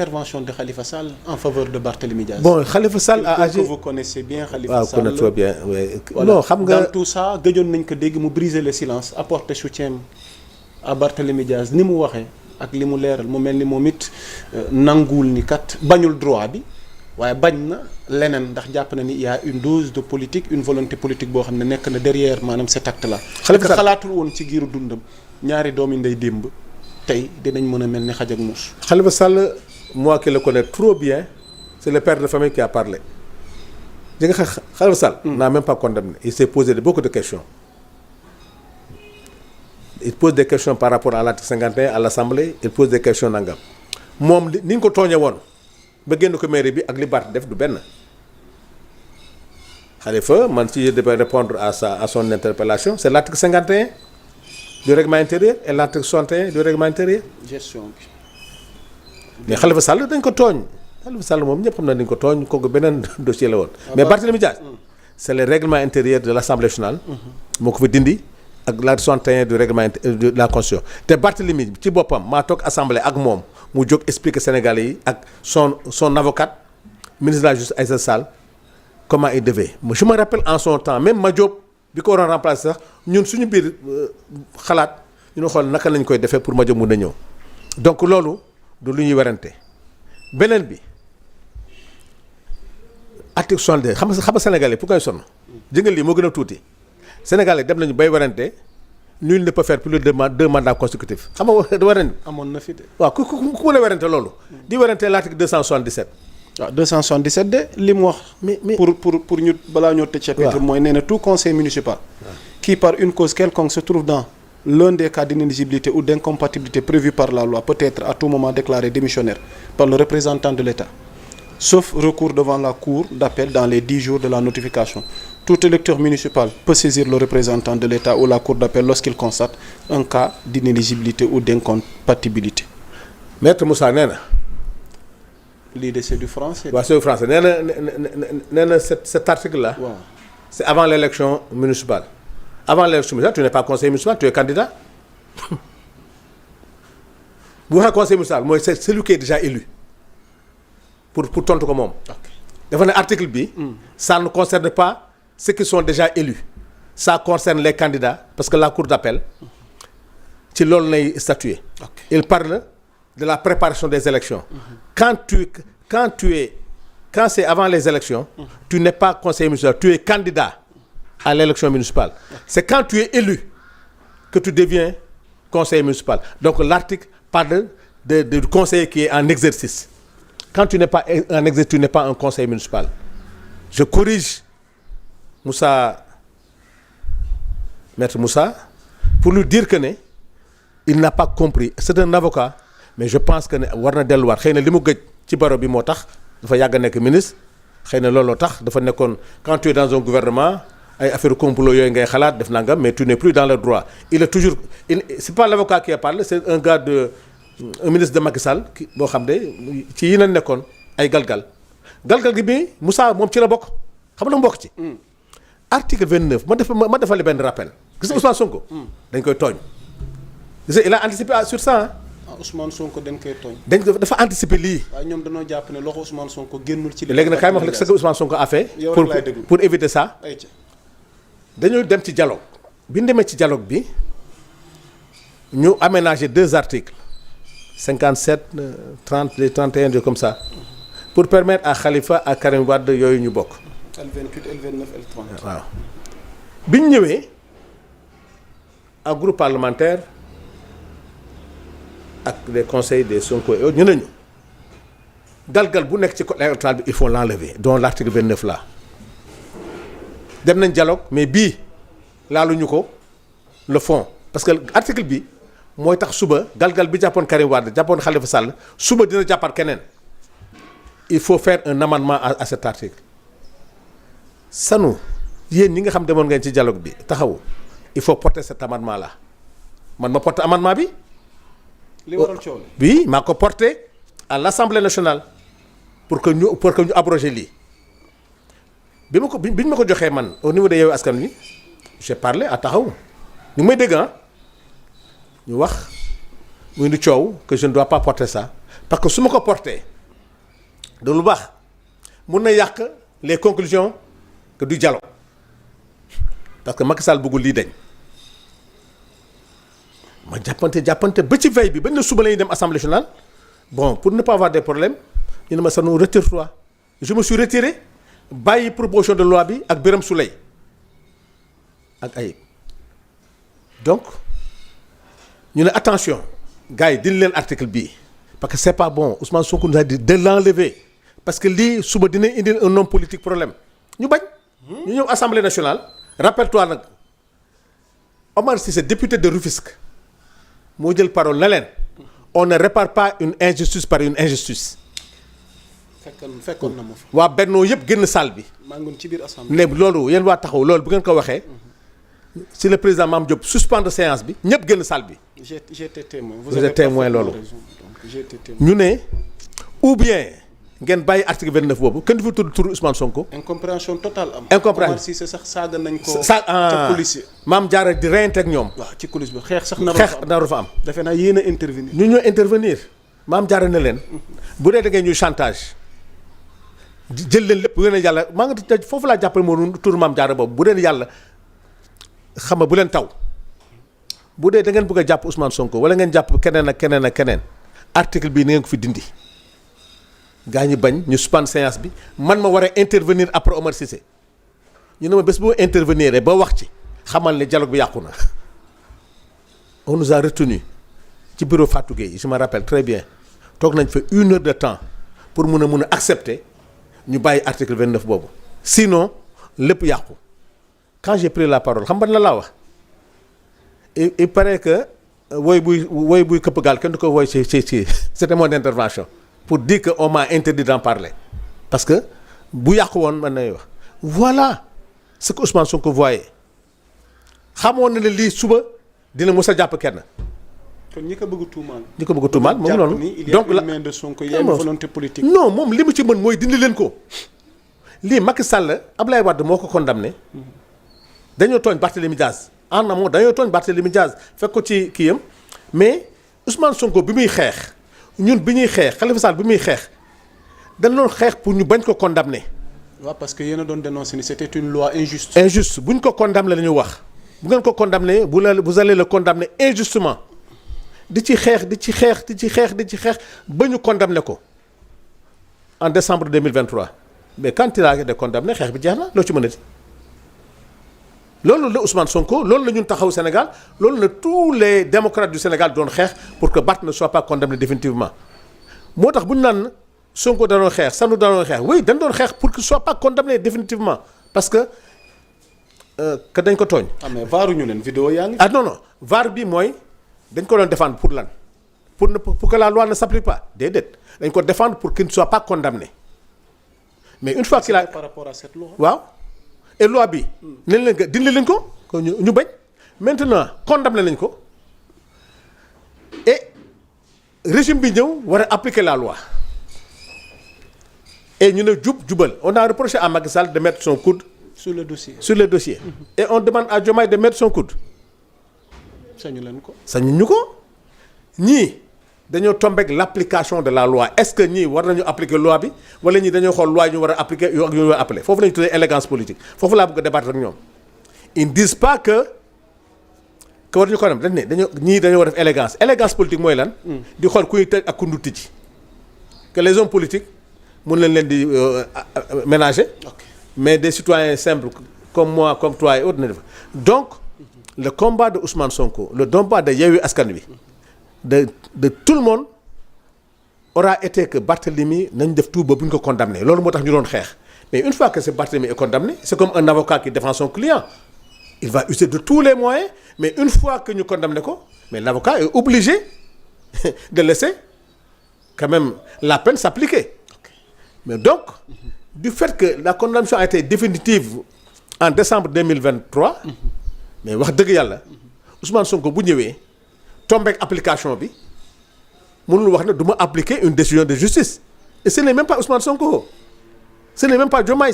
Intervention de Khalifa Sall en faveur de Barthélémy Diaz. Bon, Khalifa Sall a agi. Que vous connaissez bien Khalifa Sall. Connais trop bien, oui. Voilà. Non, xam nga dans tout ça gëjoon nañ ko dégg mu briser le silence apporter soutien à Barthélémy Diaz ni mu waxee ak li mu leeral mu mel ni moom it nanguwul ni kat bañul droit bi waaye bañ na leneen ndax jàpp na ni il y a une dose de politique une volonté politique boo xam ne nekk na derrière maanaam cet acte là. Khalifa Sall xalaatul woon ci giiru dundam ñaari doomi ndey démb tey dinañ mën a mel ni xaj ak muus. Khalifa Sall, moi qui le connais trop bien, c'est le père de famille qui a parlé. Khalifa Sall n'a même pas condamné. Il s'est posé beaucoup de questions. Il pose des questions par rapport à l'article 51 à l'Assemblée, il pose des questions nangam. Moom ni ñu ko tooñee woon ba génn ko mairie bi ak li Barth def du benn. Khalifa, man si je devais répondre à son interpellation, c'est l'article 51 du règlement intérieur et l'article 61 du règlement intérieur. Gestion bi. Mais Khalifa Sall dañ ko tooñ Khalifa Sall moom ñëpp xam na dañ ko tooñ kooku beneen dossier la woon. Mais Barthélémy Diaz c'est le règlement intérieur de l'Assemblée nationale. moo ko fa dindi ak l'article 61 du règlement de la Constitution. te Barthélémy ci boppam maa toog assemblée ak moom mu jóg expliquer Sénégalais yi ak son avocate ministre de la Justice Aïssata Sall comment il devait. Je me rappelle en son temps même Madiop bi ko waroon remplacer sax ñun suñu biir xalaat ñu xool naka lañ koy defee pour Madiop mun a ñëw donc loolu. du lu ñuy werante beneen bi article 62 xam nga Sénégalais pour koy sonn jëngal lii moo gën a tuuti Sénégalais dem nañu bay werante nul ne peut faire plus de 2 mandats consécutifs xam nga da werante. amoon na fi de. waaw ku mën a werante loolu. di werante l'article 277. waaw 277 de li mu wax. mais pour ñu balaa ñoo tëj chapitre mooy nee na tout conseil municipal. qui par une cause quelconque se trouve dans l'un des cas d'inéligibilité ou d'incompatibilité prévus par la loi peut être à tout moment déclaré démissionnaire par le représentant de l'État, sauf recours devant la cour d'appel dans les 10 jours de la notification. Tout électeur municipal peut saisir le représentant de l'État ou la cour d'appel lorsqu'il constate un cas d'inéligibilité ou d'incompatibilité. Maître Moussa nee na. lii de c'est du français. waaw c'est du français nee na cet article-là. waaw c'est avant l'élection municipale. Avant l'élection municipale, tu n'es pas conseiller municipal, tu es candidat. Bu waxee conseiller municipal mooy c'est celui qui est déjà élu pour tontu ko moom. dafa ne article bi. ça ne concerne pas ceux qui sont déjà élus. ça concerne les candidats parce que la cour d'appel ci loolu lay statuer. Il parle de la préparation des élections. Quand c'est avant les élections. Tu n'es pas conseiller municipal, tu es candidat à l'élection municipale. C'est quand tu es élu que tu deviens conseiller municipal. Donc l'article parle du conseiller qui est en exercice. Quand tu n'es pas en exercice, tu n'es pas un conseiller municipal. Je corrige Maître Moussa, pour lui dire que il n'a pas compris. C'est un avocat, mais je pense que war na delluwaat xëy na li mu gëj ci baro bi moo tax dafa yàgg a nekk ministre xëy na looloo tax dafa nekkoon quand tu es dans un gouvernement ay affaire complot yooyu ngay xalaat def nangam mais tu n'es plus dans le droit. Il est toujours c'est pas l'avocat qui a parlé, c'est un ministre de Macky Sall boo xam ne ci yi na nekkoon ay galgal gi bi Moussa moom ci la bokk xam nga mbokk ci. Article 29 ma defal benn rappel. Gis nga Ousmane Sonko. dañ koy tooñ. Il a anticipé sur ça. Ousmane Sonko dañ koy tooñ. dafa anticiper lii. waaye ñoom dañoo jàpp ne loxo Ousmane Sonko génnul ci. léegi nag kaay ma wax ce que Ousmane Sonko a fait. pour éviter ça. dañoo dem ci dialogue. bi ñu demee ci dialogue bi ñu aménager 2 articles 57 30 les 31 comme ça pour permettre à Khalifa à Karim Wade yooyu ñu bokk. L28 L29 L30. waaw bi ñu ñëwee ak groupe parlementaire. ak les conseils des Sonko et autres ñu nañu galgal bu nekk ci code électoral bi il faut l'enlever dont l'article 29 là dem nañ dialogue mais bii laaluñu ko le fond parce que article bi mooy tax suba galgal bi jàppoon Karim Wade jàppoon Khalifa Sall suba dina jàppaat keneen il faut faire un amendement à cet article sanu yéen ñi nga xam demoon ngeen ci dialogue bi taxawu il faut porter cet amendement là man ma porter amendement bi. li waral coow li. Oui, maa ko porté à l'Assemblée nationale pour que ñu abroger lii bi ñu ma ko joxee man au niveau de Yewwi Askan Wi j'ai parlé à taxaw ñu may dégg ñu wax muy ni coow que je ne dois pas porter ça parce que su ma ko porté de lu baax mun na yàq les conclusions que du dialogue parce que Macky Sall bëggul lii dañ ma jàppante ba ci veille bi ba ne suba la ñuy dem assemblée nationale bon pour ne pas avoir des problèmes ñu ne ma sanu retire-toi je me suis retiré bàyyi proposition de loi bi ak Birame Souleye ak Ayib donc ñu ne attention gars yi dindi leen article bii parce que c'est pas bon Ousmane Sonko nous a dit de l'enlever parce que lii suba dina indi un homme politique problème ñu bañ. ñu ñëw assemblée nationale rappelle-toi nag Omar Cissé député de Rufisque moo jël parole na leen on ne répare pas une injustice par une injustice. fekkoon na ma fa. waa Benno yëpp génn salle bi. maa ngi ci biir assemblée. ne loolu yéen waa taxaw loolu bu ngeen ko waxee. si le président Mame Diop suspendre séance bi ñëpp génn salle bi. j'étais témoin. vous êtes témoin loolu. j'étais témoin. ñu ne ou bien ngeen bàyyi article 29 boobu kenn du fa tudd turu Ousmane Sonko. incompréhension totale am. incompréhension Omar Cissé sax saaga nañ ko. ca police. Mame Diarra di reyante ak ñoom. waaw ci police bi xeex sax naru fa am. defe naa yéen a intervenir. ñu ñoo intervenir Mame Diarra na leen. bu dee da ngeen ñuy chantage. jël leen lépp bu leen yàlla maa ngi foofu laa jàppale moo tur Mame Diarra boobu bu leen yàlla xam nga bu leen taw bu dee da ngeen bëgg a jàpp Ousmane Sonko wala ngeen jàpp keneen ak keneen ak keneen article bii na ngeen ko fi dindi gaa ñi bañ ñu suspendre séance bi man ma war a intervenir après Omar Cissé ñu ne ma bés boo intervenir ba wax ci xamal ne dialogue bi yàqu na on nous a retenu ci bureau Fatou Gueye je me rappelle très bien toog nañ fa 1 heure de temps pour mun a accepter ñu bàyyi article 29 boobu sinon lépp yàqu quand j'ai pris la parole xam nga la laa wax il paraît que woy buy këpp gaal kenn du ko woy ci c'était mon intervention pour dire que on m'a interdit d'en parler parce que bu yàqu woon man nay wax voilà ce que Ousmane Sonko voyait xamoon na ne lii suba dina mës a jàpp kenn. kon ñi ko bëgg tuumaal. ñi ko bëgg tuumaal moom noonu. donc la main de Sonko il y a une volonté politique. non moom li mu ci mën mooy dindi leen ko lii Macky Sall Ablaye Wade moo ko condamné dañoo tooñ Barthélémy Diaz en amont dañoo tooñ Barthélémy Diaz fekk ko ci kii yam mais Ousmane Sonko bi muy xeex ñun bi ñuy xeex Khalifa Sall bi muy xeex dañ doon xeex pour ñu bañ ko condamné. waaw parce que yéen a doon dénoncer ni c'était une loi injuste. injuste bu ñu ko condamné la ñu wax bu ngeen ko condamné vous allez le condamner injustement. di ci xeex ba ñu condamné ko en décembre 2023 mais quand il a été condamné xeex bi jeex na loo ci mën a di loolu la Ousmane Sonko loolu la ñun taxaw Sénégal loolu la tous les démocrates du Sénégal doon xeex pour que Barth ne soit pas condamné définitivement moo tax bu ñu naan Sonko da doon xeex Sanu da doon xeex oui dañ doon xeex pour qu'il soit pas condamné définitivement parce que dañ ko tooñ. ah mais vaaruñu leen vidéo yaa ngi. ah non vaar bi mooy. dañ ko doon défendre pour lan pour que la loi ne s'applique pas déedéet dañ ko défendre pour qu'il ne soit pas condamné mais une fois qu'il a par rapport à cette loi. waaw et loi bi. nañ leen ko dindi leen ko ñu bañ maintenant condamné nañ ko et régime bi ñëw war a appliquer la loi et ñu ne jubal on a reproché à Macky Sall de mettre son coude. sur le dossier. Et on demande à Diomaye de mettre son coude. sañu leen ko. sañu ko ñii dañoo tombé ak l'application de la loi est-ce que ñii war nañu appliquer loi bi wala ñii dañoo xool loi yi ñu war a appliquer yoo ak ñu war a appeler foofu lañu tuddee élégance politique foofu laa bëgg a débattre ak ñoom ils ne disent pas que war ñu ko dem dañ ne dañoo war a def élégance politique mooy lan. di xool ku ñu tëj ak ku ñu tëj que les hommes politiques mun leen di ménager. mais des citoyens simples comme moi comme toi et autres ne def donc. Le combat de Ousmane Sonko le combat de Yewwi Askan Wi de tout le monde aura été que Barthélemy nañ def tout ba bu ñu ko condamné loolu moo tax ñu doon xeex mais une fois que ce Barthélemy est condamné c'est comme un avocat qui défend son client il va user de tous les moyens mais une fois que ñu condamné ko mais l'avocat est obligé de laisser quand même la peine s'appliquer mais donc du fait que la condamnation a été définitive en décembre 2023 mais wax dëgg yàlla Ousmane Sonko bu ñëwee tombeek application bi mënul wax ne du ma appliquer une décision de justice et ce n'est même pas Ousmane Sonko ce n'est même pas Diomaye